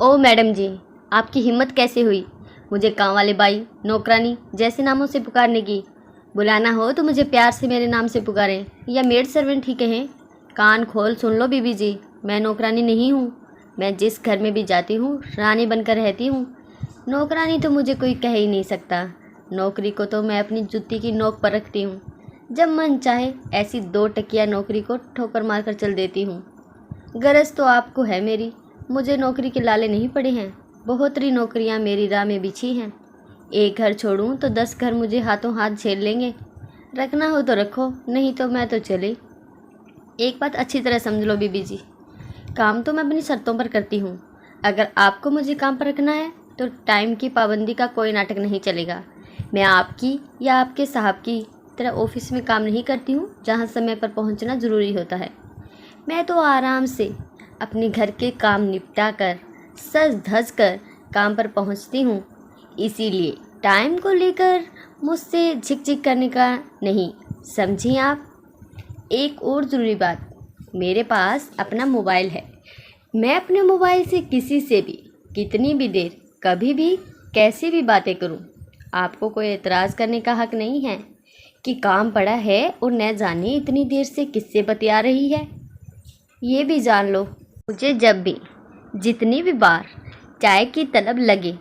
ओ madam जी, आपकी हिम्मत कैसे हुई मुझे काम वाले बाई, नौकरानी जैसे नामों से पुकारने की। बुलाना हो तो मुझे प्यार से मेरे नाम से पुकारें या मेड सर्वेंट ही कहें। कान खोल सुन लो बीबी जी, मैं नौकरानी नहीं हूँ। मैं जिस घर में भी जाती हूँ रानी बनकर रहती हूँ। नौकरानी तो मुझे कोई कह ही नहीं सकता। नौकरी को तो मैं अपनी जूती की नोक पर रखती हूँ। जब मन चाहे ऐसी 2 टकिया नौकरी को ठोकर मारकर चल देती हूँ। गरज तो आपको है मेरी, मुझे नौकरी के लाले नहीं पड़े हैं। बहुत री नौकरियां मेरी राह में बिछी हैं। एक घर छोड़ूं तो 10 घर मुझे हाथों हाथ झेल लेंगे। रखना हो तो रखो, नहीं तो मैं तो चली। एक बात अच्छी तरह समझ लो बीबी जी, काम तो मैं अपनी शर्तों पर करती हूँ। अगर आपको मुझे काम पर रखना है तो टाइम की पाबंदी का कोई नाटक नहीं चलेगा। मैं आपकी या आपके साहब की तरह ऑफिस में काम नहीं करती हूँ जहाँ समय पर पहुँचना ज़रूरी होता है। मैं तो आराम से अपने घर के काम निपटा कर सज धज कर काम पर पहुंचती हूँ। इसीलिए टाइम को लेकर मुझसे झिक करने का नहीं, समझी आप। एक और ज़रूरी बात, मेरे पास अपना मोबाइल है। मैं अपने मोबाइल से किसी से भी कितनी भी देर कभी भी कैसी भी बातें करूँ। आपको कोई एतराज़ करने का हक नहीं है कि काम पड़ा है और न जाने इतनी देर से किससे बतिया रही है। ये भी जान लो, मुझे जब भी जितनी भी बार चाय की तलब लगे,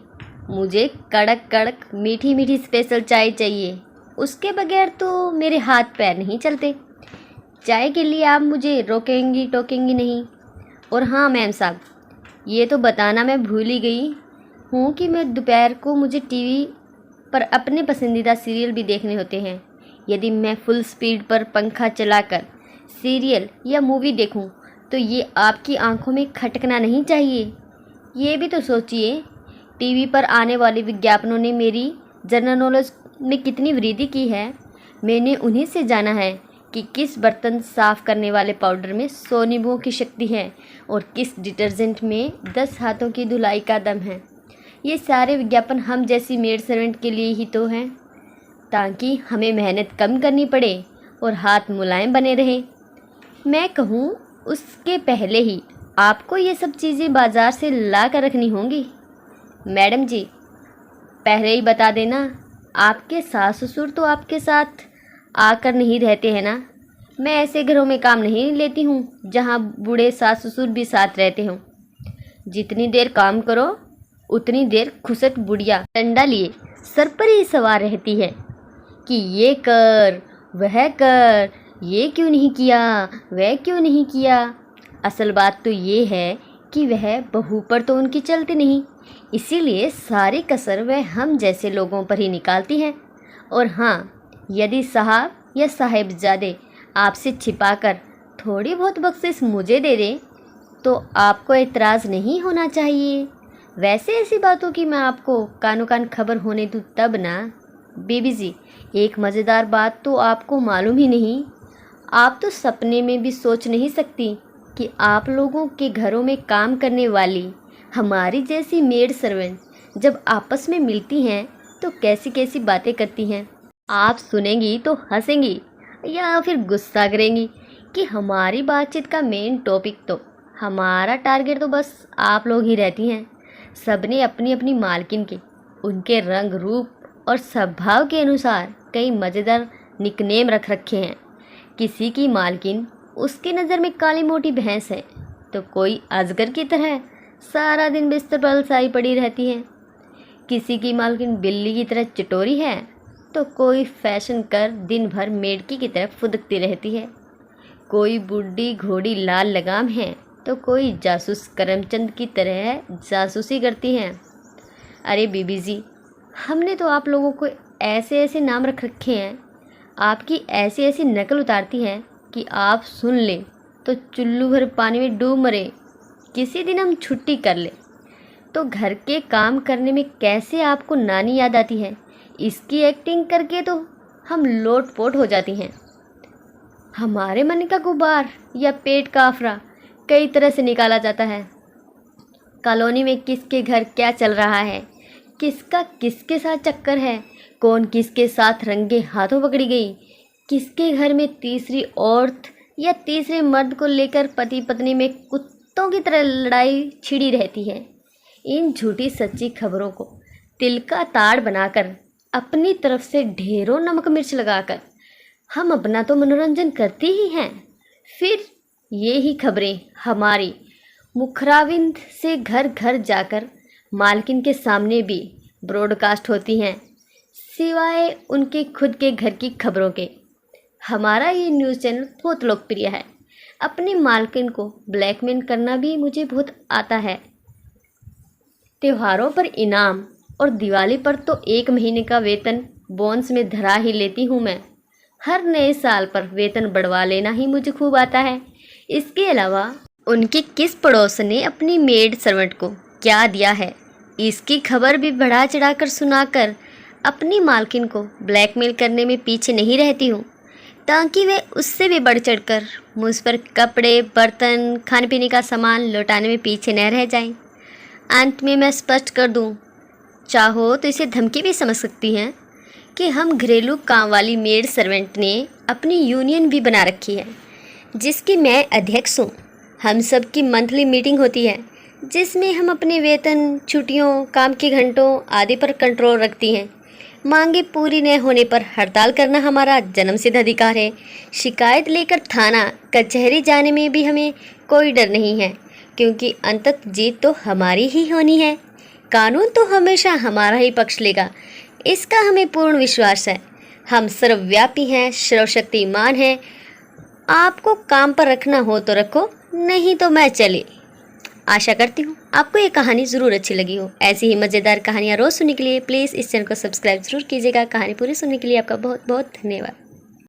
मुझे कड़क कड़क मीठी मीठी स्पेशल चाय चाहिए। उसके बगैर तो मेरे हाथ पैर नहीं चलते। चाय के लिए आप मुझे रोकेंगी टोकेंगी नहीं। और हाँ मैम साहब, ये तो बताना मैं भूल ही गई हूँ कि मैं दोपहर को मुझे टीवी पर अपने पसंदीदा सीरियल भी देखने होते हैं। यदि मैं फुल स्पीड पर पंखा चलाकर सीरियल या मूवी देखूं तो ये आपकी आंखों में खटकना नहीं चाहिए। ये भी तो सोचिए, टीवी पर आने वाले विज्ञापनों ने मेरी जनरल नॉलेज में कितनी वृद्धि की है। मैंने उन्हीं से जाना है कि किस बर्तन साफ़ करने वाले पाउडर में 100 नींबुओं की शक्ति है और किस डिटर्जेंट में 10 हाथों की धुलाई का दम है। ये सारे विज्ञापन हम जैसी मेड सर्वेंट के लिए ही तो हैं, ताकि हमें मेहनत कम करनी पड़े और हाथ मुलायम बने रहें। मैं कहूँ उसके पहले ही आपको ये सब चीज़ें बाज़ार से ला कर रखनी होंगी। मैडम जी, पहले ही बता देना, आपके सास ससुर तो आपके साथ आकर नहीं रहते हैं ना। मैं ऐसे घरों में काम नहीं लेती हूँ जहाँ बूढ़े सास ससुर भी साथ रहते हों। जितनी देर काम करो उतनी देर खुसट बुढ़िया डंडा लिए सर पर ही सवार रहती है कि ये कर वह कर, ये क्यों नहीं किया वह क्यों नहीं किया। असल बात तो ये है कि वह बहू पर तो उनकी चलती नहीं, इसीलिए सारी कसर वह हम जैसे लोगों पर ही निकालती हैं। और हाँ, यदि साहब या साहिबजादे आपसे छिपाकर थोड़ी बहुत बख्शिश मुझे दे दें तो आपको एतराज़ नहीं होना चाहिए। वैसे ऐसी बातों की मैं आपको कानो कान खबर होने दूँ तब ना। बीबी जी, एक मज़ेदार बात तो आपको मालूम ही नहीं। आप तो सपने में भी सोच नहीं सकती कि आप लोगों के घरों में काम करने वाली हमारी जैसी मेड सर्वेंट जब आपस में मिलती हैं तो कैसी कैसी बातें करती हैं। आप सुनेंगी तो हंसेंगी या फिर गुस्सा करेंगी कि हमारी बातचीत का मेन टॉपिक तो हमारा टारगेट तो बस आप लोग ही रहती हैं। सबने अपनी अपनी मालकिन के उनके रंग रूप और स्वभाव के अनुसार कई मज़ेदार निकनेम रख रखे हैं। किसी की मालकिन उसकी नज़र में काली मोटी भैंस है तो कोई अजगर की तरह सारा दिन बिस्तर पर अलसाई पड़ी रहती है। किसी की मालकिन बिल्ली की तरह चटोरी है तो कोई फैशन कर दिन भर मेढकी की तरह फुदकती रहती है। कोई बूढ़ी घोड़ी लाल लगाम है तो कोई जासूस करमचंद की तरह जासूसी करती है। अरे बीबी जी, हमने तो आप लोगों को ऐसे ऐसे नाम रख रखे हैं, आपकी ऐसी ऐसी नकल उतारती हैं कि आप सुन ले तो चुल्लू भर पानी में डूब मरे। किसी दिन हम छुट्टी कर ले तो घर के काम करने में कैसे आपको नानी याद आती है, इसकी एक्टिंग करके तो हम लोटपोट हो जाती हैं। हमारे मन का गुबार या पेट का आफरा कई तरह से निकाला जाता है। कॉलोनी में किसके घर क्या चल रहा है, किसका किसके साथ चक्कर है, कौन किसके साथ रंगे हाथों पकड़ी गई, किसके घर में तीसरी औरत या तीसरे मर्द को लेकर पति पत्नी में कुत्तों की तरह लड़ाई छिड़ी रहती है, इन झूठी सच्ची खबरों को तिल का ताड़ बनाकर अपनी तरफ से ढेरों नमक मिर्च लगाकर हम अपना तो मनोरंजन करते ही हैं, फिर ये ही खबरें हमारी मुखराविंद से घर घर जाकर मालकिन के सामने भी ब्रॉडकास्ट होती हैं, सिवाय उनके खुद के घर की खबरों के। हमारा ये न्यूज़ चैनल बहुत लोकप्रिय है। अपनी मालकिन को ब्लैकमेल करना भी मुझे बहुत आता है। त्योहारों पर इनाम और दिवाली पर तो 1 महीने का वेतन बोनस में धरा ही लेती हूँ मैं। हर नए साल पर वेतन बढ़वा लेना ही मुझे खूब आता है। इसके अलावा उनकी किस पड़ोस ने अपनी मेड सर्वेंट को क्या दिया है, इसकी खबर भी बढ़ा चढ़ाकर सुनाकर अपनी मालकिन को ब्लैकमेल करने में पीछे नहीं रहती हूँ, ताकि वे उससे भी बढ़ चढ़कर मुझ पर कपड़े, बर्तन, खाने पीने का सामान लौटाने में पीछे न रह जाएं। अंत में मैं स्पष्ट कर दूं, चाहो तो इसे धमकी भी समझ सकती हैं कि हम घरेलू काम वाली मेड सर्वेंट ने अपनी यूनियन भी बना रखी है, जिसकी मैं अध्यक्ष हूँ। हम सब की मंथली मीटिंग होती है, जिसमें हम अपने वेतन, छुट्टियों, काम के घंटों आदि पर कंट्रोल रखती हैं। मांगे पूरी न होने पर हड़ताल करना हमारा जन्मसिद्ध अधिकार है। शिकायत लेकर थाना, कचहरी जाने में भी हमें कोई डर नहीं है, क्योंकि अंतत जीत तो हमारी ही होनी है। कानून तो हमेशा हमारा ही पक्ष लेगा, इसका हमें पूर्ण विश्वास है। हम सर्वव्यापी हैं, सर्वशक्तिमान हैं। आपको काम पर रखना हो तो रखो, नहीं तो मैं चली। आशा करती हूँ आपको ये कहानी ज़रूर अच्छी लगी हो। ऐसी ही मज़ेदार कहानियाँ रोज़ सुनने के लिए प्लीज़ इस चैनल को सब्सक्राइब ज़रूर कीजिएगा। कहानी पूरी सुनने के लिए आपका बहुत बहुत धन्यवाद।